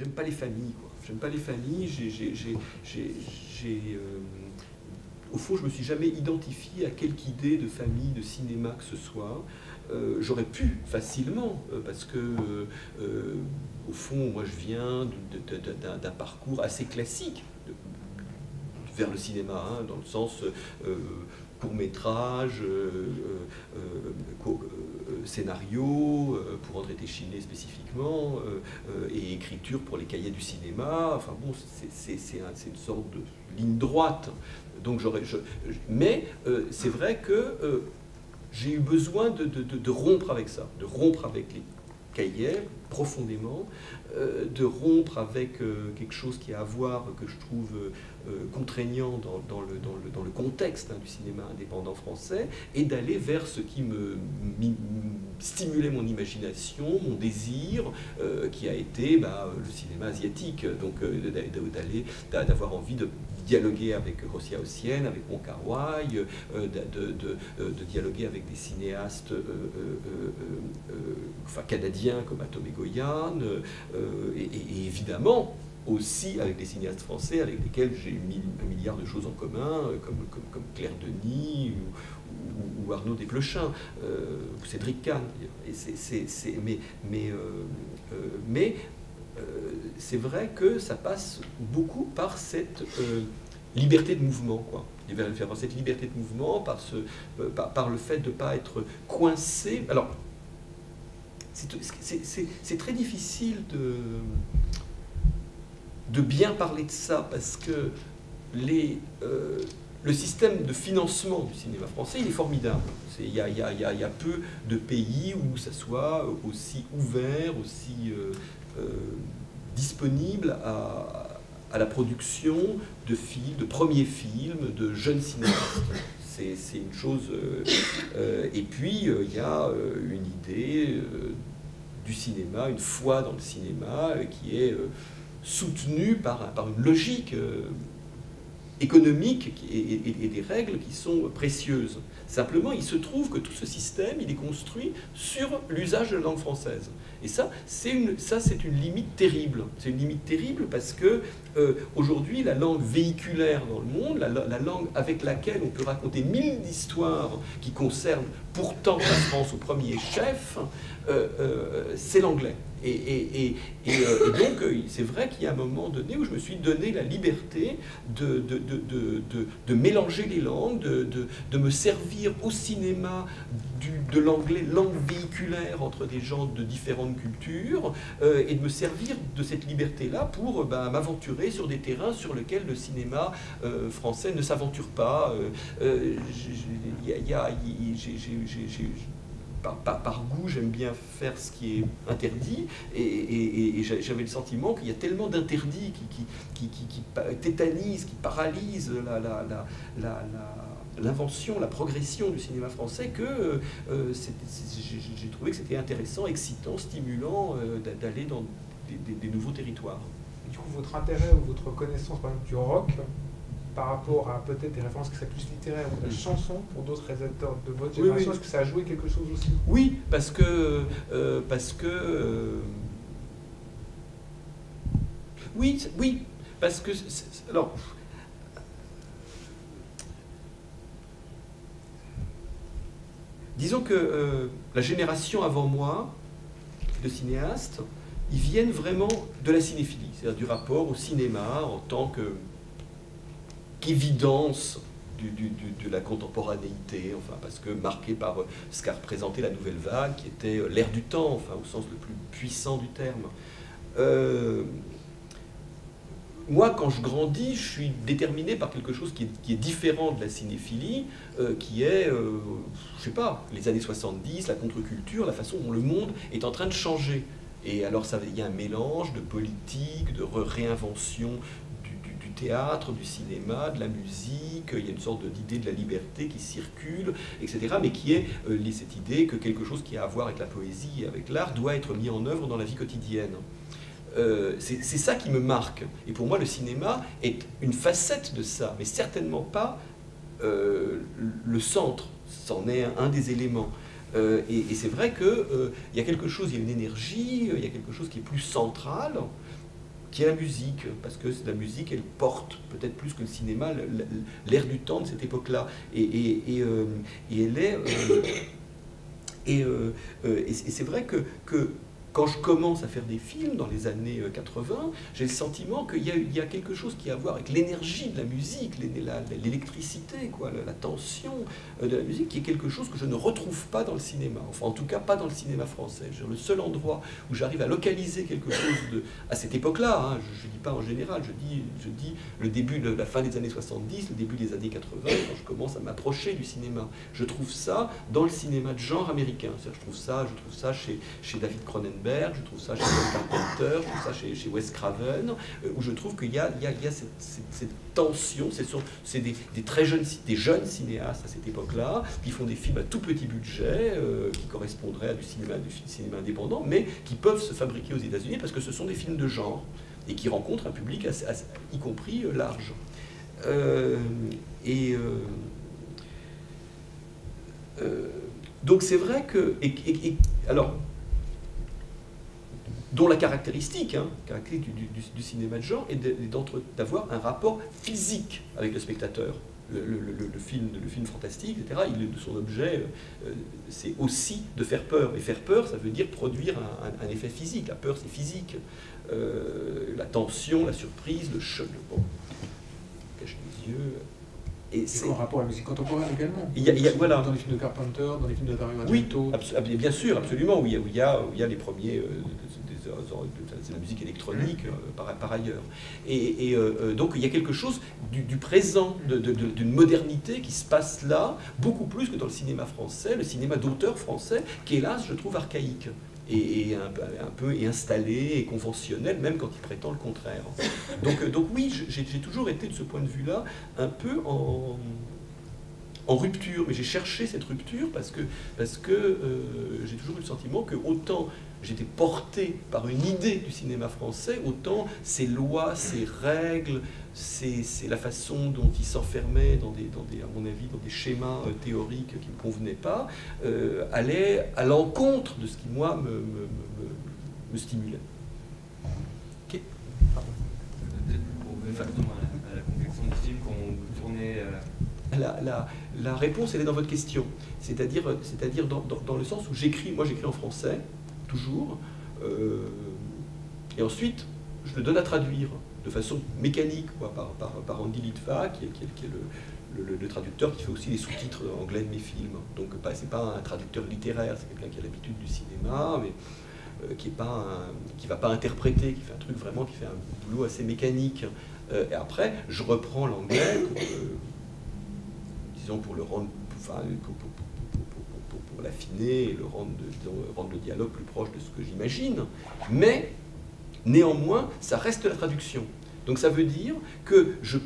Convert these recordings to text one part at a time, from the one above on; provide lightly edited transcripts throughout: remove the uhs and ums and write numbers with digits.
j'aime pas les familles, quoi. J'aime pas les familles. Au fond, je me suis jamais identifié à quelque idée de famille, de cinéma que ce soit. J'aurais pu facilement, parce que, au fond, moi, je viens d'un parcours assez classique vers le cinéma, hein, dans le sens court-métrage, scénario, pour André Téchiné spécifiquement, et écriture pour les cahiers du cinéma. Enfin bon, c'est une sorte de ligne droite. Donc mais c'est vrai que j'ai eu besoin de rompre avec ça, de rompre avec les cahiers profondément, de rompre avec quelque chose qui a à voir, que je trouve contraignant dans le contexte, hein, du cinéma indépendant français, et d'aller vers ce qui stimulait mon imagination, mon désir, qui a été le cinéma asiatique. Donc d'avoir envie de dialoguer avec Rosia Hossein, avec Wong Kar-wai, de dialoguer avec des cinéastes canadiens comme Atome Goyan, et évidemment aussi avec des cinéastes français avec lesquels j'ai mis un milliard de choses en commun, comme Claire Denis ou Arnaud Desplechin, ou Cédric Kahn. Mais c'est vrai que ça passe beaucoup par cette liberté de mouvement, quoi. Par cette liberté de mouvement, par le fait de ne pas être coincé. Alors, c'est très difficile de bien parler de ça, parce que le système de financement du cinéma français, il est formidable. Il y a peu de pays où ça soit aussi ouvert, aussi disponible à la production de films, de premiers films, de jeunes cinéastes. C'est une chose... et puis, il y a une idée du cinéma, une foi dans le cinéma qui est soutenue par une logique économique et des règles qui sont précieuses. Simplement, il se trouve que tout ce système, il est construit sur l'usage de la langue française. Et ça, c'est une limite terrible. C'est une limite terrible parce que aujourd'hui, la langue véhiculaire dans le monde, la langue avec laquelle on peut raconter 1000 histoires qui concernent pourtant la France au premier chef, c'est l'anglais. Et donc, c'est vrai qu'il y a un moment donné où je me suis donné la liberté de mélanger les langues, de me servir au cinéma de l'anglais, langue véhiculaire entre des gens de différentes cultures, et de me servir de cette liberté-là pour m'aventurer sur des terrains sur lesquels le cinéma français ne s'aventure pas. Par goût, j'aime bien faire ce qui est interdit, et j'avais le sentiment qu'il y a tellement d'interdits qui tétanisent, qui paralysent l'invention, la progression du cinéma français, que j'ai trouvé que c'était intéressant, excitant, stimulant d'aller dans des nouveaux territoires. Du coup, votre intérêt ou votre connaissance, par exemple, du rock, par rapport à peut-être des références qui seraient plus littéraires ou de la chanson pour d'autres réalisateurs de votre génération, est-ce que ça a joué quelque chose aussi? Oui, parce que oui, parce que alors, disons que la génération avant moi de cinéastes, ils viennent vraiment de la cinéphilie, c'est-à-dire du rapport au cinéma en tant qu'évidence de la contemporanéité, enfin, parce que marqué par ce qu'a représenté la nouvelle vague, qui était l'ère du temps, enfin, au sens le plus puissant du terme. Moi, quand je grandis, je suis déterminé par quelque chose qui est différent de la cinéphilie, qui est, je sais pas, les années 70, la contre-culture, la façon dont le monde est en train de changer. Et alors, il y a un mélange de politique, de réinvention du théâtre, du cinéma, de la musique, il y a une sorte d'idée de la liberté qui circule, etc., mais qui est cette idée que quelque chose qui a à voir avec la poésie et avec l'art doit être mis en œuvre dans la vie quotidienne. C'est ça qui me marque. Et pour moi, le cinéma est une facette de ça, mais certainement pas le centre. C'en est un des éléments. Et c'est vrai qu'il y a quelque chose, il y a une énergie, il y a quelque chose qui est plus central, qui est la musique, parce que la musique, elle porte peut-être plus que le cinéma l'air du temps de cette époque-là. Et elle est... et c'est vrai que quand je commence à faire des films dans les années 80, j'ai le sentiment qu'il y a quelque chose qui a à voir avec l'énergie de la musique, l'électricité, quoi, la tension de la musique, qui est quelque chose que je ne retrouve pas dans le cinéma. Enfin, en tout cas, pas dans le cinéma français. Le seul endroit où j'arrive à localiser quelque chose à cette époque-là, hein, je ne dis pas en général, je dis le début, la fin des années 70, le début des années 80, quand je commence à m'approcher du cinéma. Je trouve ça dans le cinéma de genre américain. Je trouve ça chez David Cronenberg, je trouve ça chez John Carpenter, je trouve ça chez Wes Craven, où je trouve qu'il y a cette tension. C'est des jeunes cinéastes à cette époque-là, qui font des films à tout petit budget, qui correspondraient à du cinéma indépendant, mais qui peuvent se fabriquer aux États-Unis parce que ce sont des films de genre et qui rencontrent un public y compris large. Donc c'est vrai que... alors, dont la caractéristique du cinéma de genre est d'avoir un rapport physique avec le spectateur. Le film fantastique, etc., son objet, c'est aussi de faire peur. Et faire peur, ça veut dire produire un effet physique. La peur, c'est physique. La tension, la surprise, le choc, bon, cache les yeux... Et c'est en rapport à la musique contemporaine également. Voilà. Dans les films de Carpenter, dans les films de Dario Argento. Oui, bien sûr, absolument. Où il y a les premiers... c'est la musique électronique par ailleurs. Et donc il y a quelque chose du présent, d'une modernité qui se passe là, beaucoup plus que dans le cinéma français, le cinéma d'auteur français, qui hélas, je trouve archaïque. Et un peu installé et conventionnel, même quand il prétend le contraire. Donc oui, j'ai toujours été de ce point de vue-là un peu en rupture, mais j'ai cherché cette rupture parce que j'ai toujours eu le sentiment que autant j'étais porté par une idée du cinéma français, autant ces lois, ces règles, c'est la façon dont il s'enfermait à mon avis, dans des schémas théoriques qui ne me convenaient pas, allait à l'encontre de ce qui, moi, me stimulait. Okay. Pour revenir à la confection du film, quand vous tournez... La réponse, elle est dans votre question. C'est-à-dire dans le sens où moi j'écris en français, toujours, et ensuite je le donne à traduire de façon mécanique, quoi, par Andy Litva, qui est le traducteur qui fait aussi les sous-titres anglais de mes films. Donc c'est pas un traducteur littéraire, c'est quelqu'un qui a l'habitude du cinéma, mais qui va pas interpréter, qui fait un truc vraiment, qui fait un boulot assez mécanique. Et après, je reprends l'anglais, disons pour le rendre, enfin, pour l'affiner et le rendre le dialogue plus proche de ce que j'imagine, mais néanmoins, ça reste la traduction. Donc ça veut dire que je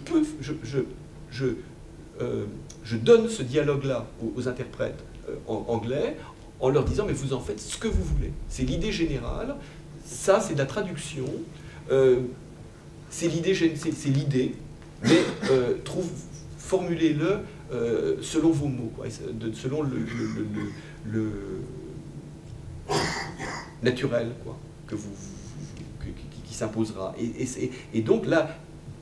donne ce dialogue-là aux interprètes anglais en leur disant, mais vous en faites ce que vous voulez. C'est l'idée générale, ça c'est de la traduction, c'est l'idée, mais formulez-le selon vos mots, quoi, selon le naturel, quoi, qui s'imposera. Et donc là,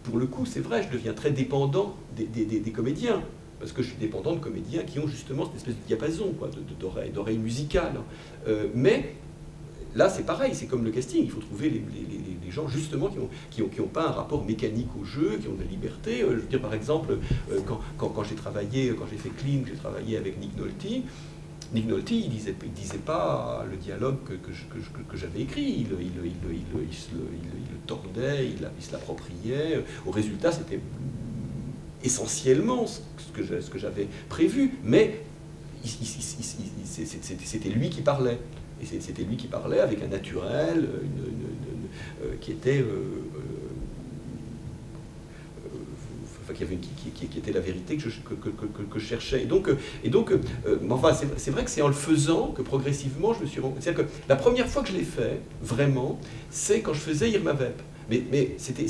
pour le coup, c'est vrai, je deviens très dépendant des comédiens, parce que je suis dépendant de comédiens qui ont justement cette espèce de diapason, quoi, d'oreille musicale. Mais là, c'est pareil, c'est comme le casting, il faut trouver les gens justement qui ont pas un rapport mécanique au jeu, qui ont de la liberté. Je veux dire, par exemple, quand j'ai fait Clean, j'ai travaillé avec Nick Nolte. Nick Nolte, il disait pas le dialogue que j'avais écrit, il le tordait, il se l'appropriait. Au résultat, c'était essentiellement ce que j'avais prévu, mais c'était lui qui parlait. Et c'était lui qui parlait avec un naturel qui était... qui était la vérité que je cherchais. Et donc enfin, c'est vrai que c'est en le faisant que progressivement je me suis rendu... C'est-à-dire que la première fois que je l'ai fait, vraiment, c'est quand je faisais Irma Vep. Mais c'était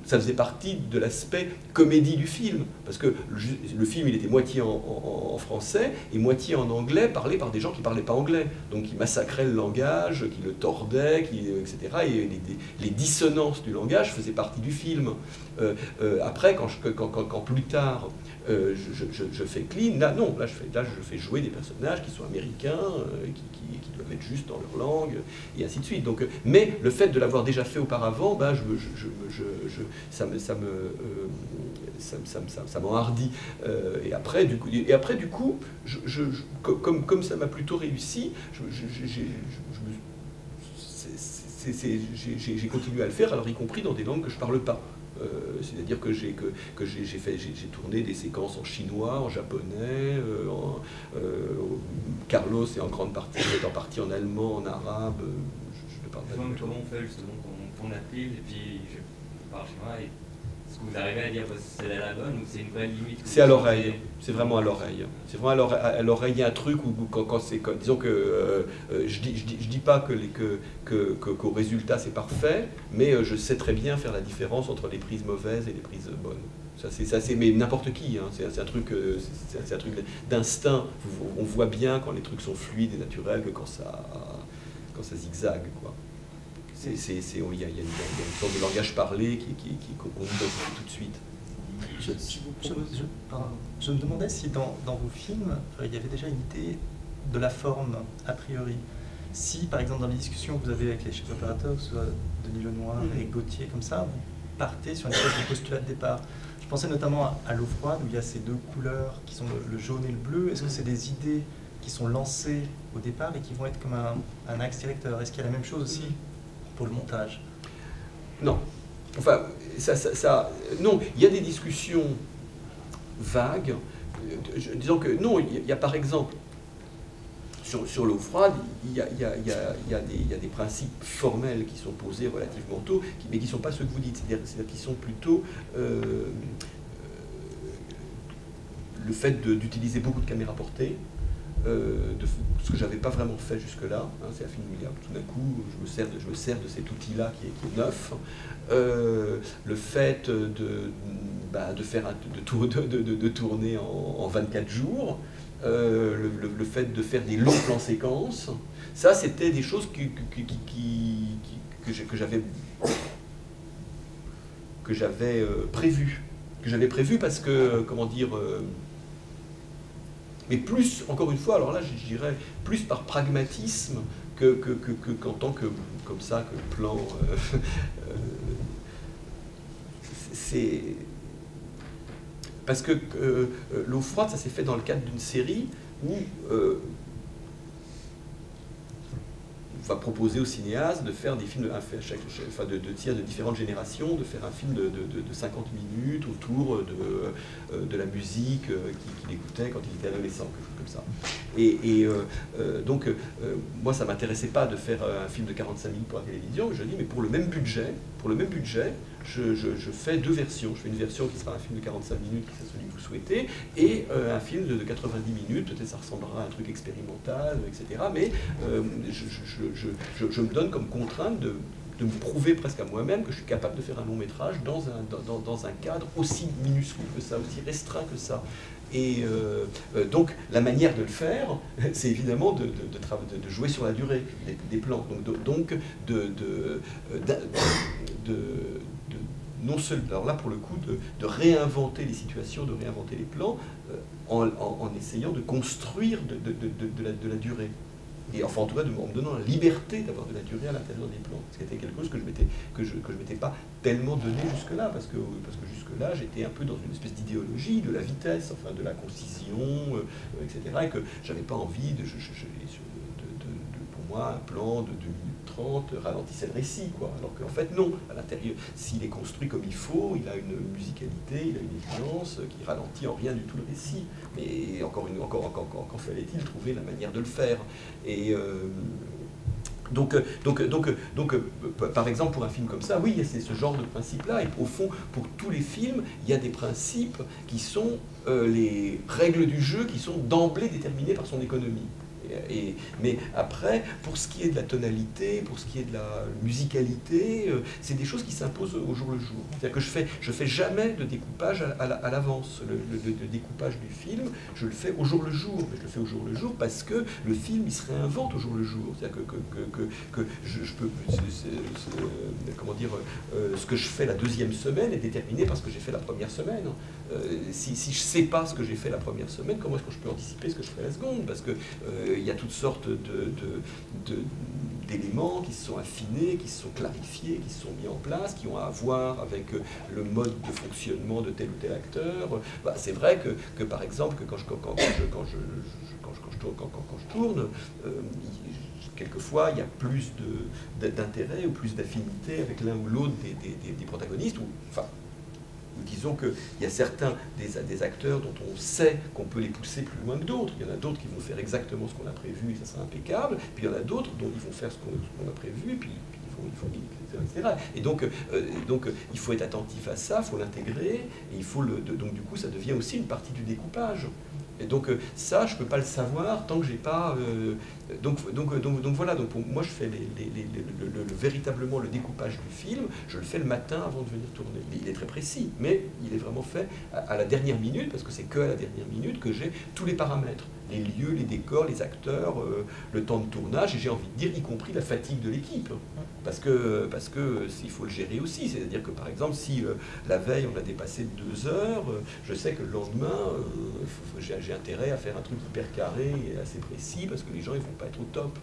ça faisait partie de l'aspect comédie du film, parce que le film il était moitié en français et moitié en anglais, parlé par des gens qui ne parlaient pas anglais, donc qui massacraient le langage, qui le tordaient, etc. Et les dissonances du langage faisaient partie du film. Après, quand plus tard je fais Clean, là je fais jouer des personnages qui sont américains, qui doivent être juste dans leur langue, et ainsi de suite. Donc, mais le fait de l'avoir déjà fait auparavant, ben, ça m'enhardit. Et après, du coup, comme ça m'a plutôt réussi, j'ai continué à le faire, alors y compris dans des langues que je ne parle pas. C'est-à-dire que j'ai tourné des séquences en chinois, en japonais, Carlos est en grande partie, en allemand, en arabe. Je ne parle pas. Comment on fait justement quand on tourne la pile et puis je parle chinois et est-ce que vous arrivez à dire que c'est la bonne ou c'est une vraie limite? C'est à l'oreille, c'est vraiment à l'oreille. C'est vraiment à l'oreille, il y a un truc où disons que je dis pas qu'au résultat c'est parfait, mais je sais très bien faire la différence entre les prises mauvaises et les prises bonnes. Ça c'est mais n'importe qui, hein. C'est un truc d'instinct. On voit bien quand les trucs sont fluides et naturels que quand ça zigzague, quoi. Il y a une sorte de langage parlé qu'on identifie tout de suite. Je me demandais si dans vos films, il y avait déjà une idée de la forme, a priori. Si, par exemple, dans les discussions que vous avez avec les chefs opérateurs, que ce soit Denis Lenoir et Gauthier, comme ça, vous partez sur une espèce de postulat de départ. Je pensais notamment à L'eau froide, où il y a ces deux couleurs qui sont le jaune et le bleu. Est-ce que c'est des idées qui sont lancées au départ et qui vont être comme un axe directeur? Est-ce qu'il y a la même chose aussi pour le montage? Non. Enfin, non, il y a des discussions vagues. Disons que non, il y a par exemple, sur l'eau froide, il y a des principes formels qui sont posés relativement tôt, mais qui ne sont pas ceux que vous dites, c'est-à-dire qui sont plutôt le fait d'utiliser beaucoup de caméras portées, ce que j'avais pas vraiment fait jusque-là, hein, c'est un film où tout d'un coup je me sers de cet outil-là qui est neuf, le fait de tourner en 24 jours, le fait de faire des longs plans séquences, ça c'était des choses que j'avais prévues parce que, comment dire, mais plus, encore une fois, alors là, je dirais, plus par pragmatisme qu'en tant que, comme ça, que plan. C'est... Parce que l'eau froide, ça s'est fait dans le cadre d'une série où on va proposer aux cinéastes de faire des films de différentes générations, de faire un film de 50 minutes autour de la musique qu'il écoutait quand il était adolescent, quelque chose comme ça. Donc, moi, ça ne m'intéressait pas de faire un film de 45 minutes pour la télévision. Je dis, mais pour le même budget, je fais deux versions. Je fais une version qui sera un film de 45 minutes, qui sera celui que vous souhaitez, et un film de 90 minutes, peut-être ça ressemblera à un truc expérimental, etc. Mais je me donne comme contrainte de me prouver presque à moi-même que je suis capable de faire un long métrage dans un cadre aussi minuscule que ça, aussi restreint que ça. Et donc la manière de le faire, c'est évidemment de jouer sur la durée des plans. Donc non seulement, alors là pour le coup, de réinventer les situations, de réinventer les plans, en essayant de construire de la durée. Et enfin, en tout cas, en me donnant la liberté d'avoir de la durée à l'intérieur des plans. Ce qui était quelque chose que je m'étais pas tellement donné jusque-là, parce que jusque-là, j'étais un peu dans une espèce d'idéologie de la vitesse, enfin de la concision, etc. Et que j'avais pas envie pour moi, un plan de 2 minutes 30 ralentissait le récit, quoi. Alors qu'en fait, non. À l'intérieur, s'il est construit comme il faut, il a une musicalité, il a une évidence qui ralentit en rien du tout le récit. Mais encore fallait-il trouver la manière de le faire. Et donc, par exemple, pour un film comme ça, oui, c'est ce genre de principe-là. Et au fond, pour tous les films, il y a des principes qui sont les règles du jeu qui sont d'emblée déterminées par son économie. Mais après, pour ce qui est de la tonalité, pour ce qui est de la musicalité, c'est des choses qui s'imposent au jour le jour. C'est-à-dire que je fais jamais de découpage à l'avance. Le découpage du film, je le fais au jour le jour. Mais je le fais au jour le jour parce que le film, il se réinvente au jour le jour. C'est-à-dire que je peux... comment dire, ce que je fais la deuxième semaine est déterminé par ce que j'ai fait la première semaine. Si je ne sais pas ce que j'ai fait la première semaine, comment est-ce que je peux anticiper ce que je ferai la seconde? Parce que il y a toutes sortes d'éléments qui se sont affinés, qui se sont clarifiés, qui se sont mis en place, qui ont à voir avec le mode de fonctionnement de tel ou tel acteur. Bah, c'est vrai que par exemple, que quand je tourne, quelquefois il y a plus d'intérêt ou plus d'affinité avec l'un ou l'autre des protagonistes. Enfin, disons qu'il y a certains des acteurs dont on sait qu'on peut les pousser plus loin que d'autres. Il y en a d'autres qui vont faire exactement ce qu'on a prévu et ça sera impeccable. Puis il y en a d'autres dont ils vont faire ce qu'on a prévu et puis etc. Et donc il faut être attentif à ça, il faut l'intégrer et il faut donc du coup ça devient aussi une partie du découpage. Et donc ça, je ne peux pas le savoir tant que j'ai pas... Donc voilà, donc pour moi je fais véritablement le découpage du film, je le fais le matin avant de venir tourner. Il est très précis, mais il est vraiment fait à la dernière minute, parce que c'est que à la dernière minute que j'ai tous les paramètres. Les lieux, les décors, les acteurs, le temps de tournage, et j'ai envie de dire, y compris la fatigue de l'équipe. Parce que il faut le gérer aussi. C'est-à-dire que par exemple, si la veille on a dépassé de 2 heures, je sais que le lendemain, j'ai intérêt à faire un truc hyper carré et assez précis, parce que les gens ils vont pas être au top.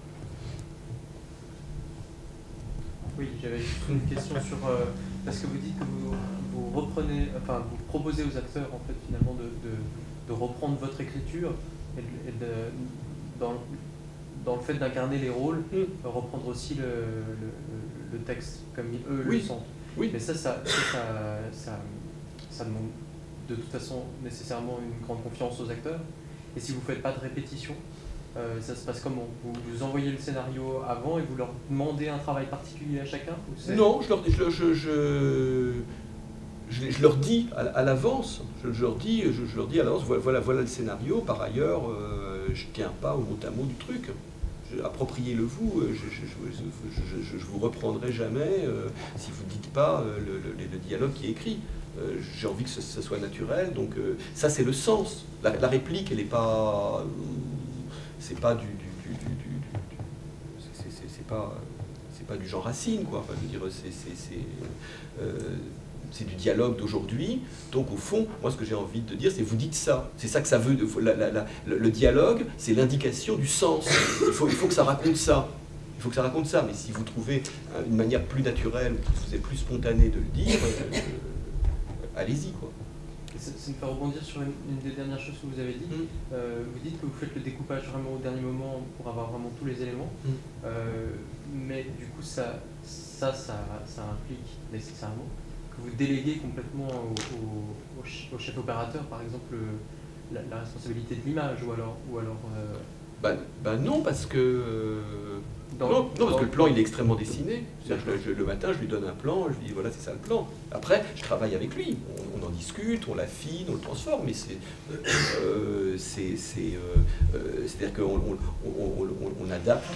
Oui, j'avais une question sur... parce que vous dites que vous reprenez, enfin vous proposez aux acteurs en fait finalement de reprendre votre écriture et dans le fait d'incarner les rôles, reprendre aussi le texte comme eux le sentent. Oui. Mais ça demande de toute façon nécessairement une grande confiance aux acteurs. Et si vous ne faites pas de répétition, ça se passe comment? Vous envoyez le scénario avant et vous leur demandez un travail particulier à chacun? Non, je leur dis à l'avance, je leur dis à l'avance, voilà le scénario, par ailleurs, je ne tiens pas au mot à mot du truc. Appropriez-le vous, je vous reprendrai jamais si vous ne dites pas le dialogue qui est écrit. J'ai envie que ce soit naturel, donc ça c'est le sens. La réplique, elle n'est pas... c'est pas c'est pas du genre Racine, quoi. Enfin, je veux dire, c'est du dialogue d'aujourd'hui. Donc au fond, moi ce que j'ai envie de dire, c'est vous dites ça. C'est ça que ça veut. Le dialogue, c'est l'indication du sens. Il faut que ça raconte ça. Il faut que ça raconte ça. Mais si vous trouvez une manière plus naturelle, qui vous est plus spontanée de le dire, allez-y, quoi. Ça me fait rebondir sur une des dernières choses que vous avez dit. Vous dites que vous faites le découpage vraiment au dernier moment pour avoir vraiment tous les éléments. Mais du coup, ça implique nécessairement que vous déléguez complètement au chef opérateur, par exemple, la responsabilité de l'image, ou alors non, parce que parce que le plan il est extrêmement dessiné. Le matin, je lui donne un plan, je lui dis voilà, c'est ça le plan. Après, je travaille avec lui, on en discute, on l'affine, on le transforme, mais c'est-à-dire qu'on adapte.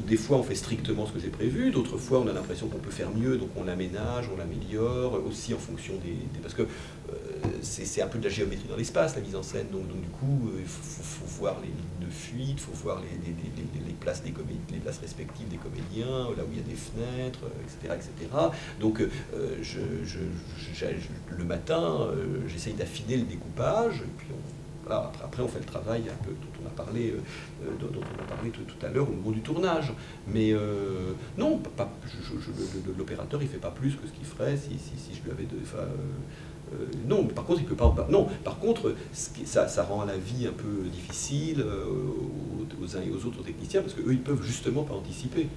Des fois on fait strictement ce que j'ai prévu, d'autres fois on a l'impression qu'on peut faire mieux, donc on l'aménage, on l'améliore, aussi en fonction parce que c'est un peu de la géométrie dans l'espace, la mise en scène, donc du coup il faut voir les lignes de fuite, il faut voir les places les places respectives des comédiens, là où il y a des fenêtres, etc. Donc le matin, j'essaye d'affiner le découpage, et puis voilà, après on fait le travail un peu dont on a parlé tout à l'heure au moment du tournage. Mais non, l'opérateur il fait pas plus que ce qu'il ferait si je lui avais non, par contre il peut pas. Non, par contre ça rend la vie un peu difficile aux uns et aux autres techniciens, parce qu'eux ils peuvent justement pas anticiper.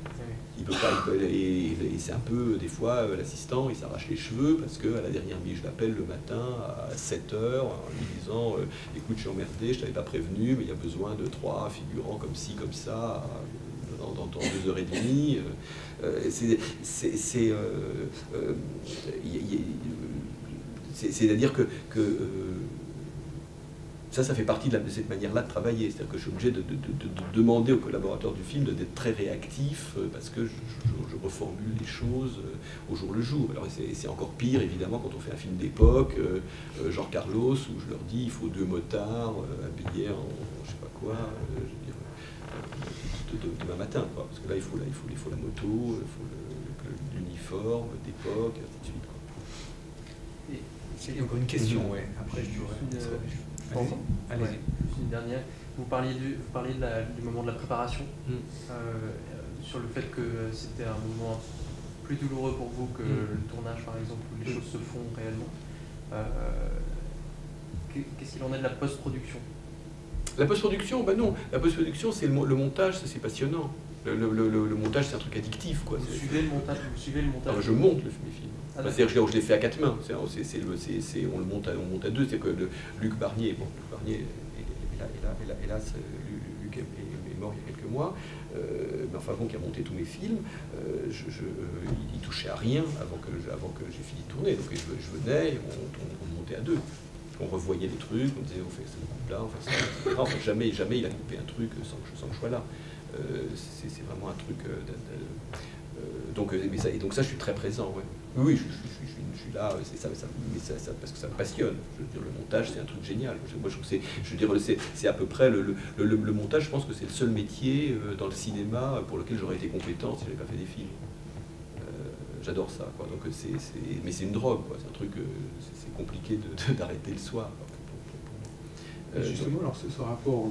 Il peut pas, et c'est un peu, des fois, l'assistant, il s'arrache les cheveux parce qu'à la dernière minute, je l'appelle le matin à 7 h en lui disant écoute, je suis emmerdé, je t'avais pas prévenu, mais il y a besoin de 3 figurants comme ci, comme ça, dans 2 h 30. C'est-à-dire que ça fait partie de cette manière-là de travailler. C'est-à-dire que je suis obligé de demander aux collaborateurs du film d'être très réactifs parce que je reformule les choses au jour le jour. Alors c'est encore pire, évidemment, quand on fait un film d'époque, genre Carlos, où je leur dis il faut 2 motards habillés en je sais pas quoi, je veux dire, demain matin, quoi. Parce que là, il faut la moto, il faut l'uniforme d'époque, ainsi de suite, quoi. Il y a encore une question, ouais. Après, Allez-y. Juste une dernière. Vous parliez du moment de la préparation, sur le fait que c'était un moment plus douloureux pour vous que le tournage, par exemple, où les choses se font réellement. Qu'est-ce qu'il en est de la post-production? La post-production, ben non. La post-production, c'est le montage, c'est passionnant. Le montage, c'est un truc addictif, quoi. Vous suivez le montage? Je monte mes films. C'est-à-dire que je l'ai fait à 4 mains. On le monte à 2. C'est que Luc Barnier, hélas, Luc est mort il y a quelques mois, mais enfin bon, qui a monté tous mes films, il touchait à rien avant que j'ai fini de tourner. Donc je venais, on montait à 2. On revoyait des trucs, on disait on fait ce coupe-là, on fait ça, etc. Enfin, jamais il a coupé un truc sans que je sois là. C'est vraiment un truc. Donc ça, je suis très présent. Ouais. Oui, je suis là, c'est ça, parce que ça me passionne. Je veux dire, le montage, c'est un truc génial. Moi, je veux dire, c'est à peu près le montage. Je pense que c'est le seul métier dans le cinéma pour lequel j'aurais été compétent si j'avais pas fait des films. J'adore ça, quoi. Donc mais c'est une drogue, quoi. C'est un truc, c'est compliqué d'arrêter le soir. Justement, alors ce rapport,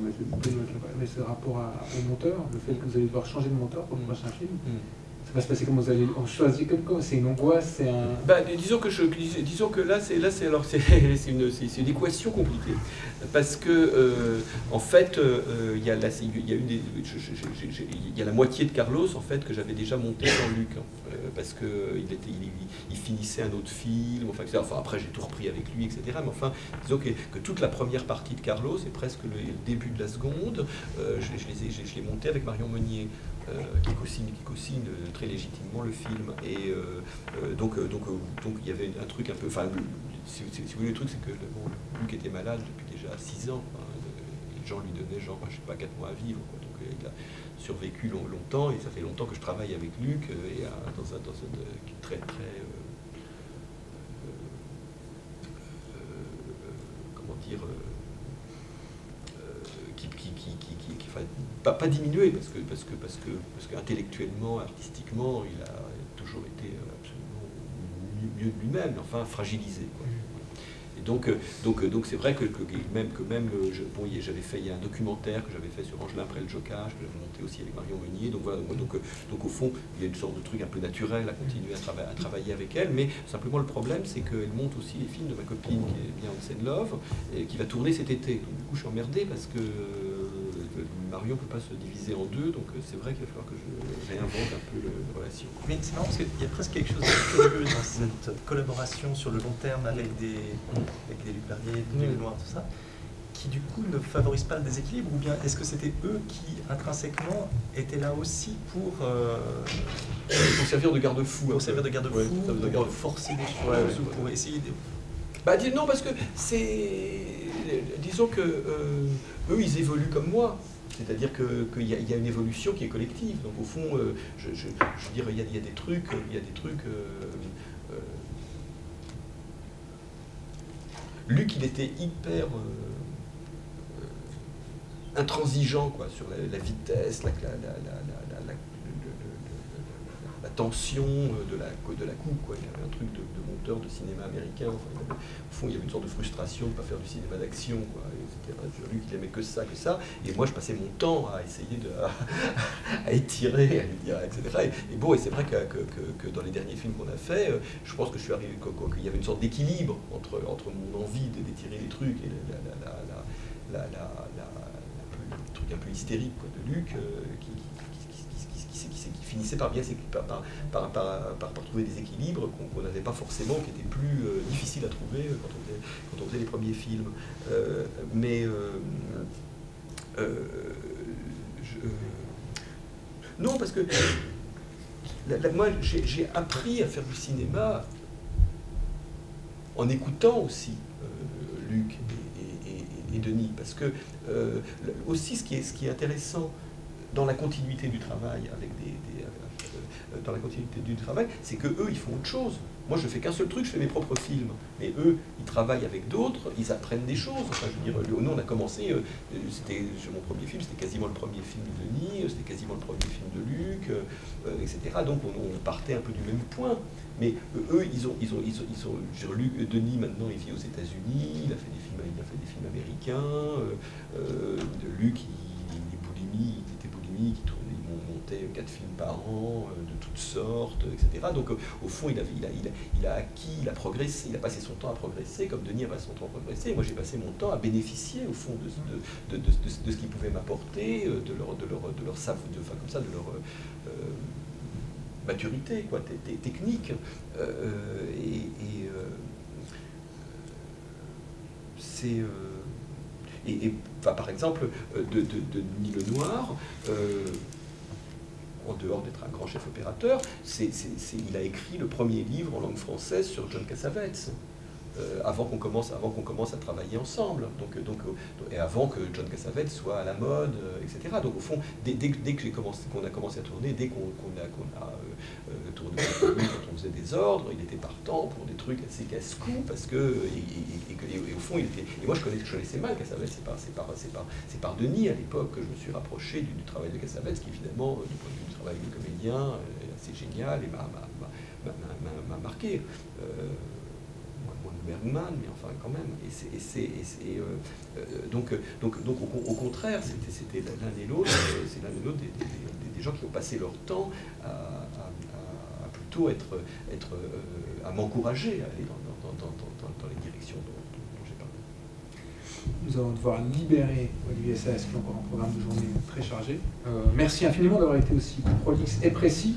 mais ce rapport au monteur, le fait que vous allez devoir changer de monteur pour le prochain film, ça va se passer comment? Vous allez choisir comme c'est une angoisse, c'est un. Disons que là c'est une équation compliquée parce que en fait il y a la moitié de Carlos en fait que j'avais déjà monté dans Luc parce que il finissait un autre film, enfin après j'ai tout repris avec lui, etc. Mais enfin disons que toute la première partie de Carlos et presque le début de la seconde, je l'ai monté avec Marion Meunier. Qui co-signe très légitimement le film. Et donc il y avait un truc un peu. Enfin, si vous voulez, le truc, c'est que Luc était malade depuis déjà 6 ans. Les gens lui donnaient genre, je sais pas, 4 mois à vivre. Quoi. Donc il a survécu longtemps, et ça fait longtemps que je travaille avec Luc, et dans un très comment dire. Pas diminué parce que intellectuellement, artistiquement, il a toujours été absolument mieux de lui-même, enfin fragilisé, quoi. Et donc c'est vrai que j'avais fait, il y a un documentaire que j'avais fait sur Angelin après le Jocage, que j'avais monté aussi avec Marion Meunier. Donc voilà, donc au fond, il y a une sorte de truc un peu naturel à continuer à travailler avec elle, mais simplement le problème, c'est qu'elle monte aussi les films de ma copine qui est bien Hansen Love, et qui va tourner cet été. Donc du coup, je suis emmerdé parce que Marion ne peut pas se diviser en 2, donc c'est vrai qu'il va falloir que je réinvente un peu la relation. Mais c'est marrant parce qu'il y a presque quelque chose de curieux dans cette collaboration sur le long terme avec des Luc Barnier, des Lenoir, tout ça, qui du coup ne favorise pas le déséquilibre, ou bien est-ce que c'était eux qui intrinsèquement étaient là aussi pour servir de garde-fou, pour forcer des choses, ou pour essayer de... non, parce que disons que eux, ils évoluent comme moi. C'est-à-dire qu'il y a une évolution qui est collective. Donc au fond, je veux dire, il y a des trucs, Luc, il était hyper intransigeant, quoi, sur la vitesse, la tension de la coupe, quoi. Il y avait un truc de monteur de cinéma américain. Enfin, au fond, il y avait une sorte de frustration de ne pas faire du cinéma d'action, quoi. Lui, il aimait que ça. Et moi, je passais mon temps à essayer à étirer, à lui dire, etc. Et c'est vrai que dans les derniers films qu'on a fait, je pense que je suis arrivé, qu'il y avait une sorte d'équilibre entre mon envie d'étirer les trucs et le truc un peu hystérique, quoi, de Luc, qui finissait par trouver des équilibres qu'on n'avait pas forcément, qui étaient plus difficiles à trouver quand on faisait les premiers films. Non, parce que moi j'ai appris à faire du cinéma en écoutant aussi Luc et Denis, parce que aussi ce qui est intéressant dans la continuité du travail dans la continuité du travail, c'est que eux ils font autre chose. Moi je fais qu'un seul truc, je fais mes propres films, mais eux ils travaillent avec d'autres, ils apprennent des choses. Enfin, je veux dire, nous on a commencé, mon premier film, c'était quasiment le premier film de Denis, c'était quasiment le premier film de Luc, etc. Donc on partait un peu du même point. Mais eux, Denis maintenant il vit aux États-Unis, il a fait des films américains, Luc il était boulimique, il montait 4 films par an, de toutes sortes, etc. Donc au fond il a acquis, il a progressé, il a passé son temps à progresser, comme Denis a passé son temps à progresser. Moi j'ai passé mon temps à bénéficier au fond de ce qu'ils pouvaient m'apporter, de leur savoir, comme ça, de leur maturité, quoi, technique. Par exemple, de Denis Lenoir, en dehors d'être un grand chef opérateur, il a écrit le premier livre en langue française sur John Cassavetes. Avant qu'on commence à travailler ensemble, et avant que John Cassavetes soit à la mode, etc. Donc au fond, dès qu'on a commencé à tourner, dès qu'on a tourné quand on faisait des ordres, il était partant pour des trucs assez casse-cou, parce que et au fond il était. Et moi je connaissais mal Cassavetes, c'est par Denis à l'époque que je me suis rapproché du travail de Cassavetes, qui évidemment du point de vue du travail de comédien est assez génial et m'a marqué. Bergman, mais enfin quand même. Donc au contraire, c'était l'un et l'autre, c'est l'un et l'autre des gens qui ont passé leur temps à plutôt à m'encourager à aller dans les directions dont j'ai parlé. Nous allons devoir libérer Olivier Assayas, qui a encore un programme de journée très chargé. Merci infiniment d'avoir été aussi prolixe et précis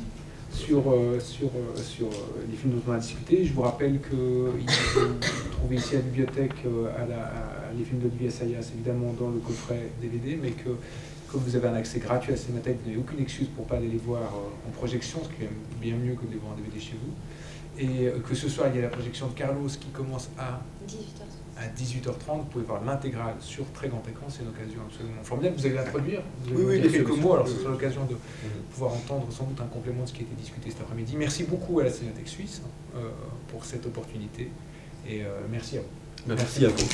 sur les films dont on a discuté. Je vous rappelle que vous trouvez ici à la bibliothèque les films d'Olivier Assayas, évidemment dans le coffret DVD, mais que comme vous avez un accès gratuit à ces matériels, vous n'avez aucune excuse pour ne pas aller les voir en projection, ce qui est bien mieux que de les voir en DVD chez vous. Et que ce soir, il y a la projection de Carlos qui commence à 18h30. Vous pouvez voir l'intégrale sur très grand écran. C'est une occasion absolument formidable. Vous allez l'introduire. Vous allez dire quelques mots. Alors, ce sera l'occasion de pouvoir entendre sans doute un complément de ce qui a été discuté cet après-midi. Merci beaucoup à la Cinémathèque Suisse pour cette opportunité. Et merci à vous. Merci à vous.